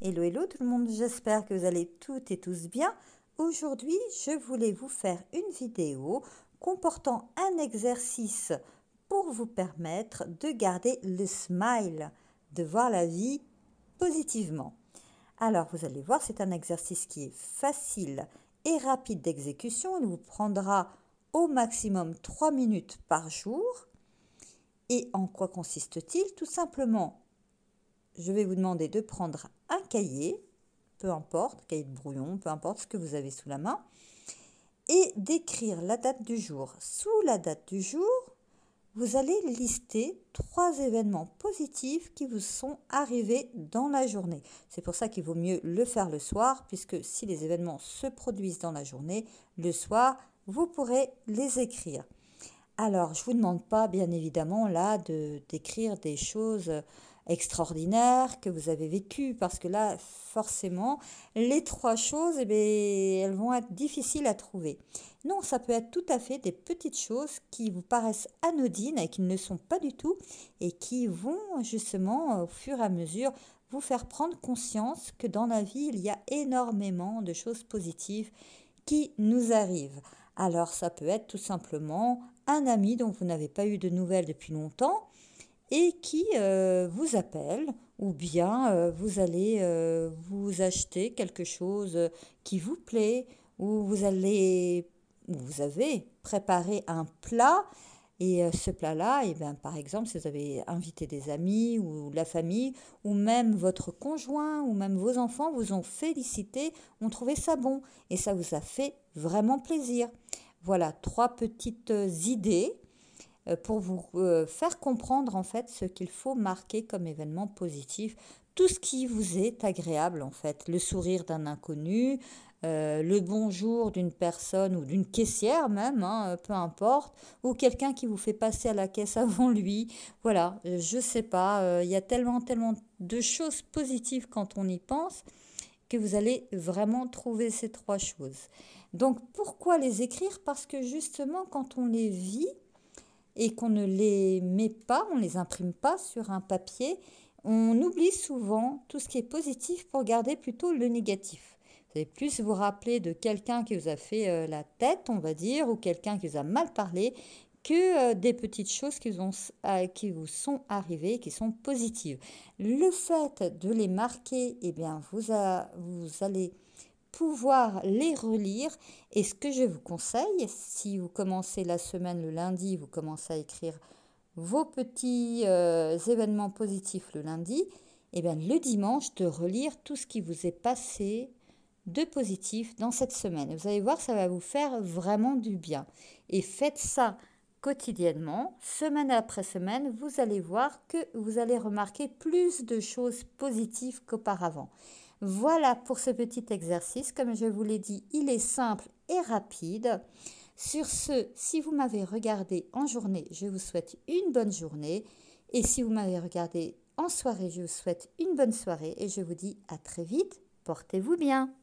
Hello, hello tout le monde, j'espère que vous allez toutes et tous bien. Aujourd'hui, je voulais vous faire une vidéo comportant un exercice pour vous permettre de garder le smile, de voir la vie positivement. Alors, vous allez voir, c'est un exercice qui est facile et rapide d'exécution. Il vous prendra au maximum 3 minutes par jour. Et en quoi consiste-t-il? Tout simplement, je vais vous demander de prendre un cahier, peu importe, cahier de brouillon, peu importe ce que vous avez sous la main, et d'écrire la date du jour. Sous la date du jour, vous allez lister 3 événements positifs qui vous sont arrivés dans la journée. C'est pour ça qu'il vaut mieux le faire le soir, puisque si les événements se produisent dans la journée, le soir, vous pourrez les écrire. Alors, je ne vous demande pas, bien évidemment, là, d'écrire des choses extraordinaires que vous avez vécues, parce que là, forcément, les 3 choses, eh bien, elles vont être difficiles à trouver. Non, ça peut être tout à fait des petites choses qui vous paraissent anodines et qui ne le sont pas du tout, et qui vont justement, au fur et à mesure, vous faire prendre conscience que dans la vie, il y a énormément de choses positives qui nous arrivent. Alors, ça peut être tout simplement un ami dont vous n'avez pas eu de nouvelles depuis longtemps et qui vous appelle, ou bien vous allez vous acheter quelque chose qui vous plaît, ou vous avez préparé un plat. Et ce plat-là, eh bien, par exemple, si vous avez invité des amis ou la famille, ou même votre conjoint, ou même vos enfants vous ont félicité, ont trouvé ça bon, et ça vous a fait vraiment plaisir. Voilà, 3 petites idées pour vous faire comprendre en fait ce qu'il faut marquer comme événement positif. Tout ce qui vous est agréable en fait. Le sourire d'un inconnu, le bonjour d'une personne ou d'une caissière même, hein, peu importe, ou quelqu'un qui vous fait passer à la caisse avant lui. Voilà, je sais pas, il y a tellement de choses positives quand on y pense que vous allez vraiment trouver ces 3 choses. Donc pourquoi les écrire? Parce que justement quand on les vit et qu'on ne les met pas, on ne les imprime pas sur un papier, on oublie souvent tout ce qui est positif pour garder plutôt le négatif. Vous allez plus vous rappeler de quelqu'un qui vous a fait la tête, on va dire, ou quelqu'un qui vous a mal parlé, que des petites choses qui vous sont arrivées, qui sont positives. Le fait de les marquer, eh bien, vous allez pouvoir les relire. Et ce que je vous conseille, si vous commencez la semaine le lundi, vous commencez à écrire vos petits événements positifs le lundi, et bien le dimanche de relire tout ce qui vous est passé de positif dans cette semaine. Vous allez voir, ça va vous faire vraiment du bien. Et faites ça quotidiennement, semaine après semaine, vous allez voir que vous allez remarquer plus de choses positives qu'auparavant. Voilà pour ce petit exercice. Comme je vous l'ai dit, il est simple et rapide. Sur ce, si vous m'avez regardé en journée, je vous souhaite une bonne journée. Et si vous m'avez regardé en soirée, je vous souhaite une bonne soirée. Et je vous dis à très vite. Portez-vous bien.